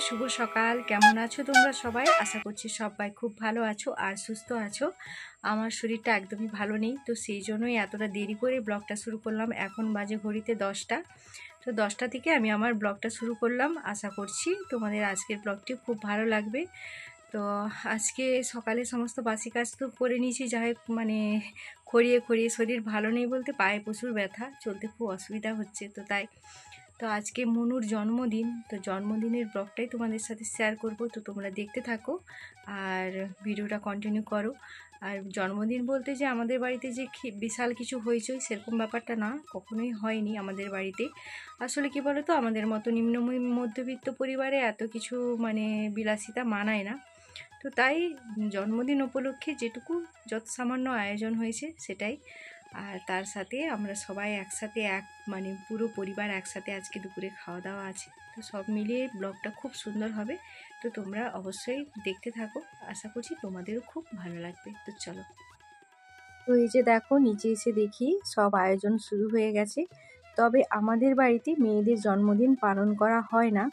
শুভ সকাল। কেমন আছো তোমরা সবাই? আশা করছি সবাই খুব ভালো আছো আর সুস্থ আছো। আমার শরীরটা একদমই ভালো নেই, তো সেই জন্যই এতটা দেরি করে ব্লগটা শুরু করলাম। এখন বাজে ঘড়িতে 10টা। তো 10টা থেকে আমি আমার ব্লগটা শুরু করলাম। আশা করছি তোমাদের আজকের ব্লগটি খুব ভালো লাগবে। তো আজকে সকালে সমস্ত বাসি কাজ তো করে নিয়েছি, যাই হোক খড়িয়ে খড়িয়ে শরীর ভালো নেই বলতে পায়ে প্রচুর ব্যথা, চলতে খুব অসুবিধা হচ্ছে। তো আজকে মনুর জন্মদিন, তো জন্মদিনের ব্লগটাই তোমাদের সাথে শেয়ার করব। তো তোমরা দেখতে থাকো আর ভিডিওটা কন্টিনিউ করো। আর জন্মদিন বলতে যে আমাদের বাড়িতে যে বিশাল কিছু হয়েছে সেরকম ব্যাপারটা না, কখনোই হয়নি আমাদের বাড়িতে। আসলে কি বলো তো, আমাদের মতো নিম্ন মধ্যবিত্ত পরিবারে এত কিছু বিলাসিতা মানায় না। তো তাই জন্মদিন উপলক্ষে যেটুকু যত সামান্য আয়োজন হয়েছে সেটাই। আর তার সাথে আমরা সবাই একসাথে পুরো পরিবার একসাথে আজকে দুপুরে খাওয়া দাওয়া আছে। তো সব মিলিয়ে ব্লগটা খুব সুন্দর হবে। তো তোমরা অবশ্যই দেখতে থাকো, আশা করছি তোমাদেরও খুব ভালো লাগবে। তো চলো। তো এই যে দেখো, নিচে এসে দেখি সব আয়োজন শুরু হয়ে গেছে। তবে আমাদের বাড়িতে মেয়েদের জন্মদিন পালন করা হয় না।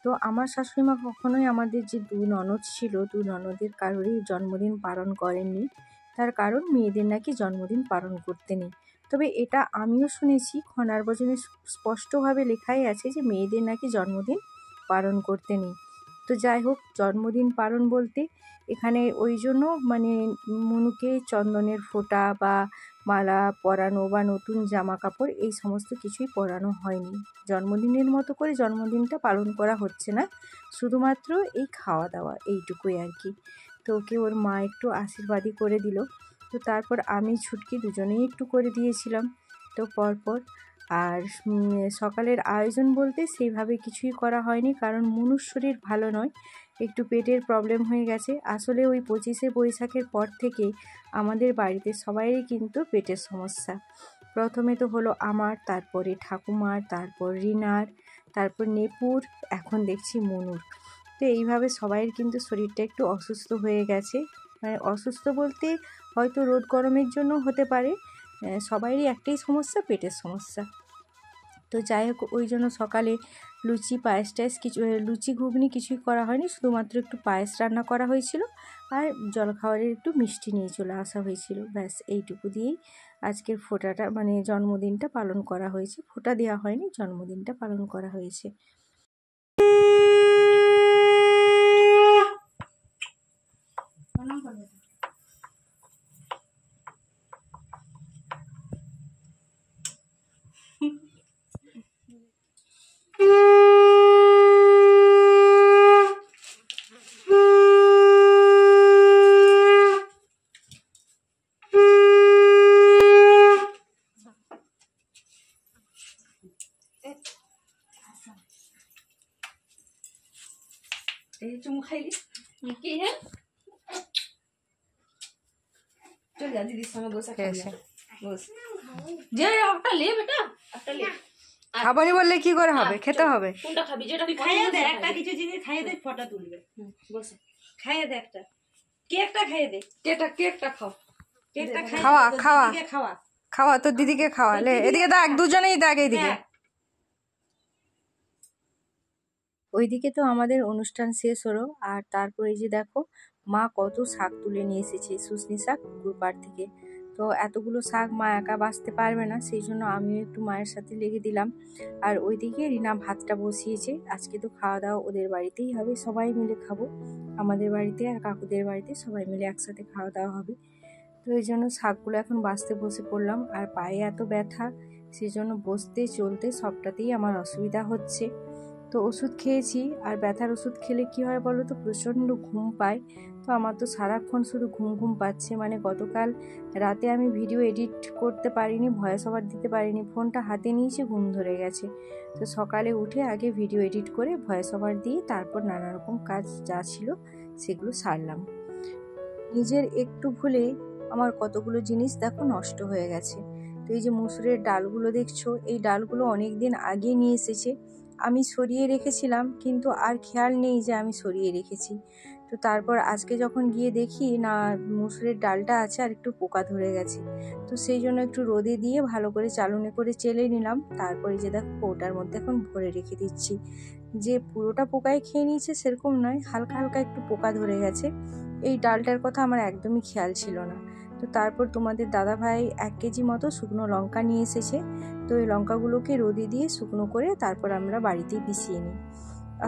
তো আমার শাশুড়িমা কখনোই আমাদের যে দুই ননদ ছিল, দুই ননদের কারোরই জন্মদিন পালন করেননি। তার কারণ মেয়েদের নাকি জন্মদিন পালন করতে নেই। তবে এটা আমিও শুনেছি, খনার বচনে স্পষ্টভাবে লেখাই আছে যে মেয়েদের নাকি জন্মদিন পালন করতে নেই। তো যাই হোক, জন্মদিন পালন বলতে এখানে ওই জন্য মনুকে চন্দনের ফোঁটা বা মালা পরানো বা নতুন জামা কাপড় এই সমস্ত কিছুই পরানো হয়নি। জন্মদিনের মতো করে জন্মদিনটা পালন করা হচ্ছে না, শুধুমাত্র এই খাওয়া দাওয়া এইটুকুই আর কি। তো ওকে ওর মা একটু আশীর্বাদই করে দিল। তো তারপর আমি ছুটকি দুজনেই একটু করে দিয়েছিলাম। তো পরপর আর সকালের আয়োজন বলতে সেইভাবে কিছুই করা হয়নি, কারণ মনুর শরীর ভালো নয়, একটু পেটের প্রবলেম হয়ে গেছে। আসলে ওই 25শে বৈশাখের পর থেকে আমাদের বাড়িতে সবাইরই কিন্তু পেটের সমস্যা। প্রথমে তো হলো আমার, তারপরে ঠাকুমার, তারপর রিনার, তারপর নেপুর, এখন দেখছি মনুর। তো এইভাবে সবাইয়ের কিন্তু শরীরটা একটু অসুস্থ হয়ে গেছে। অসুস্থ বলতে হয়তো রোদ গরমের জন্য হতে পারে, সবাইরই একটাই সমস্যা, পেটের সমস্যা। তো যাই হোক, ওই জন্য সকালে লুচি পায়েস টায়েস কিছু, লুচি ঘুগনি কিছুই করা হয়নি, শুধুমাত্র একটু পায়েস রান্না করা হয়েছিল আর জলখাবারের একটু মিষ্টি নিয়ে চলে আসা হয়েছিল। ব্যাস এইটুকু দিয়েই আজকের ফোঁটাটা জন্মদিনটা পালন করা হয়েছে। ফোঁটা দেওয়া হয়নি, জন্মদিনটা পালন করা হয়েছে। চুমু খাইলি কি হে? চল যা দিদির সঙ্গে বসে খাবি। বস যে একটা লে বেটা, একটা লে। খাবারই বললে কি করে হবে, খেতে হবে। কোনটা খাবি? যেটা খাইয়ে দে, একটা কিছু জিনিস খাইয়ে দে, ফটো তুলবে। বসে খাইয়ে দে, একটা কেকটা খাইয়ে দে। কেকটা খাও, কেকটা খাওয়া খাওয়া খাওয়া খাওয়া, তোর দিদিকে খাওয়া। লে এদিকে দেখ, দুজনেই দেখ এইদিকে। ওইদিকে তো আমাদের অনুষ্ঠান শেষ হলো। আর তারপরে যে দেখো, মা কত শাক তুলে নিয়ে এসেছে, শুশনি শাক পুকুর পাড় থেকে। তো এতগুলো শাক মা একা বাঁচতে পারবে না, সেই জন্য আমিও একটু মায়ের সাথে লেগে দিলাম। আর ওইদিকে রিনা ভাতটা বসিয়েছে। আজকে তো খাওয়া দাওয়া ওদের বাড়িতেই হবে, সবাই মিলে খাবো। আমাদের বাড়িতে আর কাকুদের বাড়িতে সবাই মিলে একসাথে খাওয়া দাওয়া হবে। তো এই জন্য শাকগুলো এখন বাঁচতে বসে পড়লাম। আর পায়ে এত ব্যথা, সেই জন্য বসতে চলতে সবটাতেই আমার অসুবিধা হচ্ছে। তো ওষুধ খেয়েছি, আর ব্যথার ওষুধ খেলে কি হয় বলো তো, প্রচণ্ড ঘুম পায়। তো আমার তো সারাক্ষণ শুধু ঘুম ঘুম পাচ্ছে। গতকাল রাতে আমি ভিডিও এডিট করতে পারিনি, ভয়েস ওভার দিতে পারিনি, ফোনটা হাতে নিয়েছি, ঘুম ধরে গেছে। তো সকালে উঠে আগে ভিডিও এডিট করে ভয়েস ওভার দিয়ে তারপর নানা রকম কাজ যা ছিল সেগুলো সারলাম। নিজের একটু ভুলে আমার কতগুলো জিনিস দেখো নষ্ট হয়ে গেছে। তো এই যে মুসুরের ডালগুলো দেখছো, এই ডালগুলো অনেক দিন আগে নিয়ে এসেছে, আমি সরিয়ে রেখেছিলাম, কিন্তু আর খেয়াল নেই যে আমি সরিয়ে রেখেছি। তো তারপর আজকে যখন গিয়ে দেখি না মুসুরের ডালটা আছে আর একটু পোকা ধরে গেছে, তো সেই জন্য একটু রোদে দিয়ে ভালো করে চালুনি করে চেলে নিলাম। তারপরে যে দেখো কৌটার মধ্যে এখন ভরে রেখে দিচ্ছি। যে পুরোটা পোকায় খেয়ে নিয়েছে সেরকম নয়, হালকা হালকা একটু পোকা ধরে গেছে। এই ডালটার কথা আমার একদমই খেয়াল ছিল না। তো তারপর তোমাদের দাদাভাই 1 কেজি মতো শুকনো লঙ্কা নিয়ে এসেছে। তো এই লঙ্কাগুলোকে রোদে দিয়ে শুকনো করে তারপর আমরা বাড়িতেই পিষিয়ে নিই।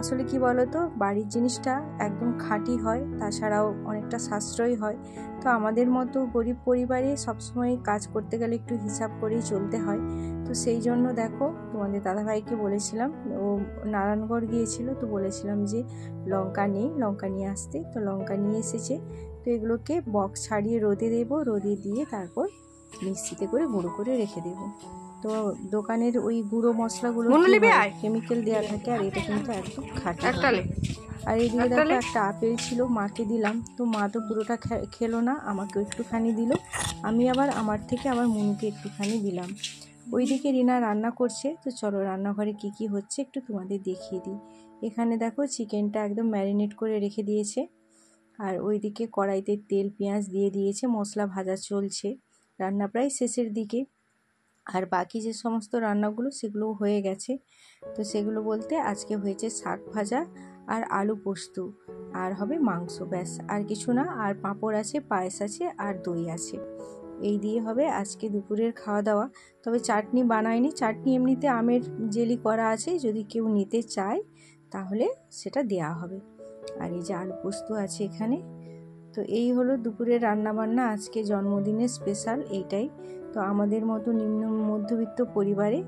আসলে কি বলতো, বাড়ির জিনিসটা একদম খাঁটি হয়, তাছাড়াও অনেকটা সাশ্রয়ী হয়। তো আমাদের মতো গরিব পরিবারে সবসময় কাজ করতে গেলে একটু হিসাব করেই চলতে হয়। তো সেই জন্য দেখো তোমাদের দাদাভাইকে বলেছিলাম, ও নারায়ণগড় গিয়েছিল, তো বলেছিলাম যে লঙ্কা নিয়ে আসতে। তো লঙ্কা নিয়ে এসেছে। তো এগুলোকে বক্স ছাড়িয়ে রোদে দেবো, রোদে দিয়ে তারপর মিক্সিতে করে গুঁড়ো করে রেখে দেবো। তো দোকানের ওই গুঁড়ো মশলাগুলো কেমিক্যাল দেওয়া থাকে, আর এটা কিন্তু একদম খাঁটি। আর এইদিকে দেখো একটা আপেল ছিল, মাকে দিলাম। তো মা তো পুরোটা খেলো না, আমাকে একটুখানি দিল। আমি আবার আমার থেকে আবার মনুকে একটুখানি দিলাম। ওইদিকে রিনা রান্না করছে। তো চলো রান্নাঘরে কি কি হচ্ছে একটু তোমাদের দেখিয়ে দিই। এখানে দেখো চিকেনটা একদম ম্যারিনেট করে রেখে দিয়েছে। আর ওইদিকে কড়াইতে তেল পেঁয়াজ দিয়ে দিয়েছে, মশলা ভাজা চলছে, রান্না প্রায় শেষের দিকে। আর বাকি যে সমস্ত রান্নাগুলো সেগুলো হয়ে গেছে। তো সেগুলো বলতে আজকে হয়েছে শাক ভাজা আর আলু পোস্ত, আর হবে মাংস, ব্যাস আর কিছু না। আর পাঁপড় আছে, পায়েস আছে আর দই আছে। এই দিয়ে হবে আজকে দুপুরের খাওয়া দাওয়া। তবে চাটনি বানাইনি, চাটনি এমনিতে আমের জেলি করা আছে, যদি কেউ নিতে চায় তাহলে সেটা দেয়া হবে। আর এই যে আলু পোস্ত আছে এখানে। তো এই হলো দুপুরের রান্নাবান্না, আজকে জন্মদিনের স্পেশাল এইটাই। তো আমাদের মতো নিম্ন মধ্যবিত্ত পরিবারে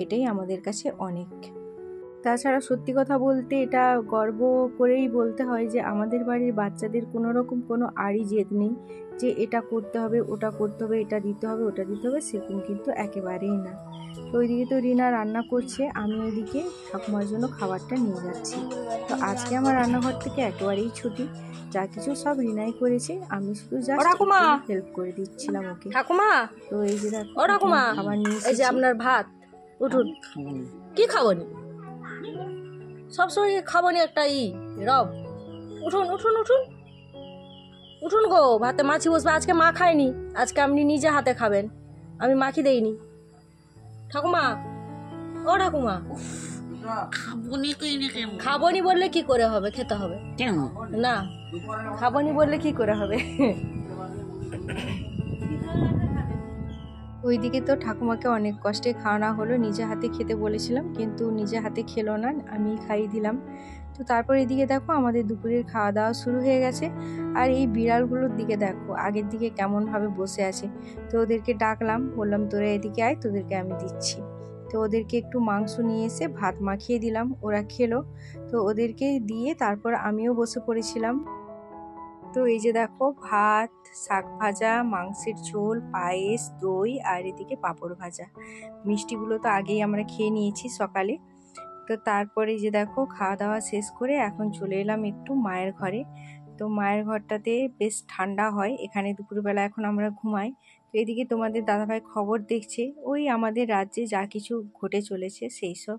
এটাই আমাদের কাছে অনেক। তাছাড়া সত্যি কথা বলতে এটা গর্ব করেই বলতে হয় যে আমাদের বাড়ির বাচ্চাদের কোনো রকম কোনো আড়ি জেদ নেই যে এটা করতে হবে, ওটা করতে হবে, এটা দিতে হবে, ওটা দিতে হবে, সেরকম কিন্তু একেবারেই না। তো ওইদিকে তো রিনা রান্না করছে, আমি ওইদিকে ঠাকুমার জন্য খাবারটা নিয়ে যাচ্ছি। তো আজকে আমার রান্নাঘর থেকে একেবারেই ছুটি, যা কিছু সব রিনাই করেছে, আমি শুধু জাস্ট হেল্প করে দিচ্ছিলাম ওকে। ঠাকুমা, তো এই যে দেখো খাবার নিয়ে এসেছি। এই যে আপনার ভাত, উঠুন। কি খাবনি? সবসময় খাবনি একটা রব। উঠুন উঠুন উঠুন উঠুন গো, ভাতে মাছি বসবে। আজকে মা খায়নি, আজকে আপনি নিজে হাতে খাবেন, আমি মাখি দেইনি। ঠাকুমা, ও ঠাকুমা, খাবনি বললে কি করে হবে? খেতে হবে না, খাবনি বললে কি করে হবে? ওইদিকে তো ঠাকুমাকে অনেক কষ্টে খাওয়ানো হলো, নিজে হাতে খেতে বলেছিলাম কিন্তু নিজে হাতে খেলো না, আমি খাইয়ে দিলাম। তো তারপর এদিকে দেখো আমাদের দুপুরের খাওয়া দাওয়া শুরু হয়ে গেছে। আর এই বিড়ালগুলোর দিকে দেখো আগের দিকে কেমনভাবে বসে আছে। তো ওদেরকে ডাকলাম, বললাম তোরা এদিকে আয়, তোদেরকে আমি দিচ্ছি। তো ওদেরকে একটু মাংস নিয়ে এসে ভাত মাখিয়ে দিলাম, ওরা খেলো। তো ওদেরকে দিয়ে তারপর আমিও বসে পড়েছিলাম। তো এই যে দেখো ভাত, শাক ভাজা, মাংসের ঝোল, পায়েস, দই আর এদিকে পাঁপড় ভাজা। মিষ্টিগুলো তো আগেই আমরা খেয়ে নিয়েছি সকালে। তো তারপরে যে দেখো খাওয়া দাওয়া শেষ করে এখন চলে এলাম একটু মায়ের ঘরে। তো মায়ের ঘরটাতে বেশ ঠান্ডা হয়, এখানে দুপুরবেলা এখন আমরা ঘুমাই। তো এদিকে তোমাদের দাদাভাই খবর দেখছে, ওই আমাদের রাজ্যে যা কিছু ঘটে চলেছে সেই সব,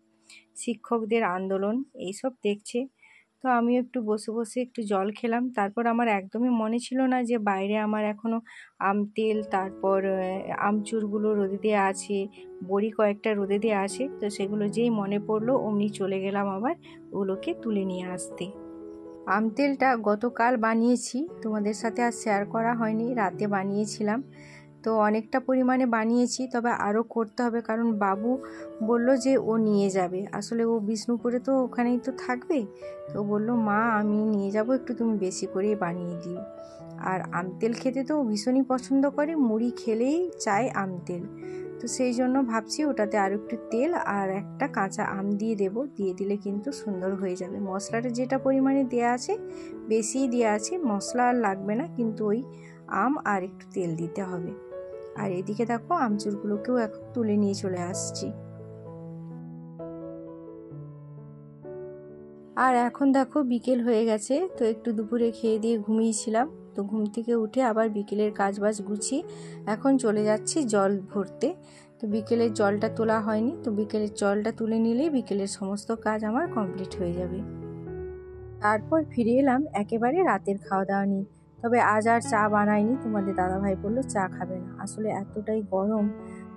শিক্ষকদের আন্দোলন এইসব দেখছে। তো আমিও একটু বসে বসে একটু জল খেলাম। তারপর আমার একদমই মনে ছিল না যে বাইরে আমার এখনও আম তেল, তারপর আমচুরগুলো রোদে দেওয়া আছে, বড়ি কয়েকটা রোদে দেওয়া আছে। তো সেগুলো যেই মনে পড়লো অমনি চলে গেলাম আবার ওগুলোকে তুলে নিয়ে আসতে। আম তেলটা গতকাল বানিয়েছি, তোমাদের সাথে আর শেয়ার করা হয়নি, রাতে বানিয়েছিলাম। তো অনেকটা পরিমাণে বানিয়েছি, তবে আরও করতে হবে, কারণ বাবু বলল যে ও নিয়ে যাবে। আসলে ও বিষ্ণুপুরে তো ওখানেই তো থাকবে। তো বলল মা আমি নিয়ে যাব, একটু তুমি বেশি করেই বানিয়ে দিও। আর আম তেল খেতে তো ভীষণই পছন্দ করে, মুড়ি খেলেই চায় আম তেল। তো সেই জন্য ভাবছি ওটাতে আর একটু তেল আর একটা কাঁচা আম দিয়ে দেব, দিয়ে দিলে কিন্তু সুন্দর হয়ে যাবে। মশলাটা যেটা পরিমাণে দেওয়া আছে বেশিই দেওয়া আছে, মশলা আর লাগবে না, কিন্তু ওই আম আর একটু তেল দিতে হবে। আর এদিকে দেখো আমচুরগুলোকেও এখন তুলে নিয়ে চলে আসছি। আর এখন দেখো বিকেল হয়ে গেছে, তো একটু দুপুরে খেয়ে দিয়ে ঘুমিয়েছিলাম। তো ঘুম থেকে উঠে আবার বিকেলের কাজবাজ গুছিয়ে এখন চলে যাচ্ছি জল ভরতে। তো বিকেলের জলটা তোলা হয়নি, তো বিকেলের জলটা তুলে নিলেই বিকেলের সমস্ত কাজ আমার কমপ্লিট হয়ে যাবে। তারপর ফিরে এলাম একেবারে রাতের খাওয়া দাওয়া নিয়ে। তবে আজ আর চা বানাইনি, তোমাদের দাদাভাই বললো চা খাবে না, আসলে এতটাই গরম,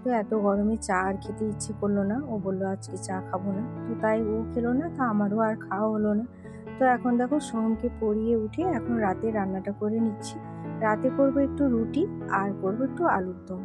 তো এত গরমে চা আর খেতে ইচ্ছে করলো না। ও বললো আজকে চা খাবো না, তো তাই ও খেলো না, তো আমারও আর খাওয়া হলো না। তো এখন দেখো সোহমকে পরিয়ে উঠে এখন রাতে রান্নাটা করে নিচ্ছি। রাতে করব একটু রুটি আর করব একটু আলুর দম।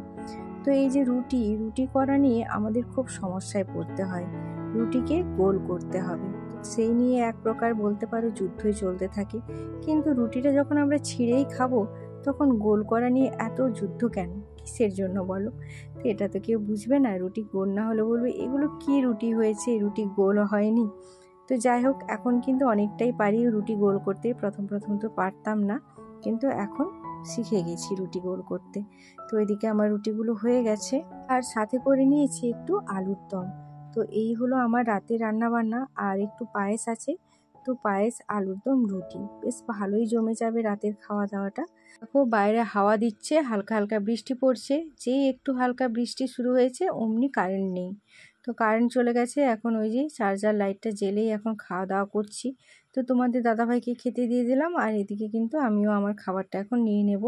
তো এই যে রুটি করা নিয়ে আমাদের খুব সমস্যায় পড়তে হয়। রুটিকে গোল করতে হবে, সেই নিয়ে এক প্রকার বলতে পারো যুদ্ধই চলতে থাকে। কিন্তু রুটিটা যখন আমরা ছিঁড়েই খাবো, তখন গোল করা নিয়ে এত যুদ্ধ কেন, কিসের জন্য বলো? তো এটা তো কেউ বুঝবে না, রুটি গোল না হলে বলবে এগুলো কি রুটি হয়েছে, রুটি গোল হয়নি। তো যাই হোক, এখন কিন্তু অনেকটাই পারি রুটি গোল করতে। প্রথম প্রথম তো পারতাম না, কিন্তু এখন শিখে গেছি রুটি গোল করতে। তো এদিকে আমার রুটিগুলো হয়ে গেছে, আর সাথে করে নিয়েছি একটু আলুর দম। তো এই হলো আমার রাতের রান্না বান্না, আর একটু পায়েস আছে। তো পায়েস, আলুর দম, রুটি বেশ ভালোই জমে যাবে রাতের খাওয়া দাওয়াটা। দেখো বাইরে হাওয়া দিচ্ছে, হালকা হালকা বৃষ্টি পড়ছে। যেই একটু হালকা বৃষ্টি শুরু হয়েছে অমনি কারেন্ট নেই। তো কারেন্ট চলে গেছে, এখন ওই যে চার্জার লাইটটা জ্বেলেই এখন খাওয়া দাওয়া করছি। তো তোমাদের দাদাভাইকে খেতে দিয়ে দিলাম, আর এদিকে কিন্তু আমিও আমার খাবারটা এখন নিয়ে নেব।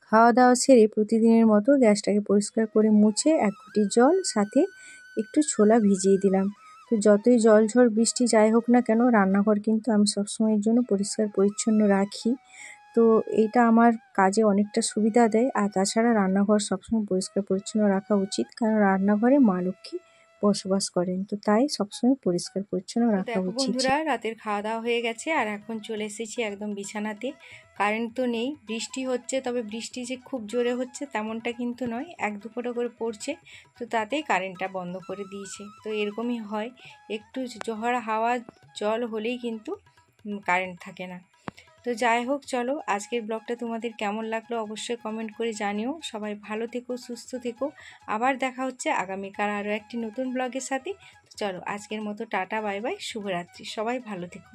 খাওয়া দাওয়া সেরে প্রতিদিনের মতো গ্যাসটাকে পরিষ্কার করে মুছে এক ঘটি জল সাথে একটু ছোলা ভিজিয়ে দিলাম। তো যতই জল ঝড় বৃষ্টি যাই হোক না কেন, রান্নাঘর কিন্তু আমি সবসময়ের জন্য পরিষ্কার পরিচ্ছন্ন রাখি। তো এইটা আমার কাজে অনেকটা সুবিধা দেয়। আর তাছাড়া রান্নাঘর সবসময় পরিষ্কার পরিচ্ছন্ন রাখা উচিত, কারণ রান্নাঘরে মা লক্ষ্মী বসবাস করেন, তো তাই সবসময় পরিষ্কার পরিচ্ছন্ন রাখা দেখো উচিত। বন্ধুরা, রাতের খাওয়া দাওয়া হয়ে গেছে আর এখন চলে এসেছি একদম বিছানাতে। কারেন্ট তো নেই, বৃষ্টি হচ্ছে, তবে বৃষ্টি যে খুব জোরে হচ্ছে তেমনটা কিন্তু নয়, এক দুফোঁটা করে পড়ছে। তো তাতেই কারেন্টটা বন্ধ করে দিয়েছে। তো এরকমই হয়, একটু ঝড় হাওয়া জল হলেই কিন্তু কারেন্ট থাকে না। তো যাই হোক, চলো আজকের ব্লগটা তোমাদের কেমন লাগলো অবশ্যই কমেন্ট করে জানিও। সবাই ভালো থেকো, সুস্থ থেকো। আবার দেখা হচ্ছে আগামীকাল আরও একটি নতুন ব্লগের সাথে। তো চলো আজকের মতো টাটা, বাই বাই, শুভরাত্রি, সবাই ভালো থেকো।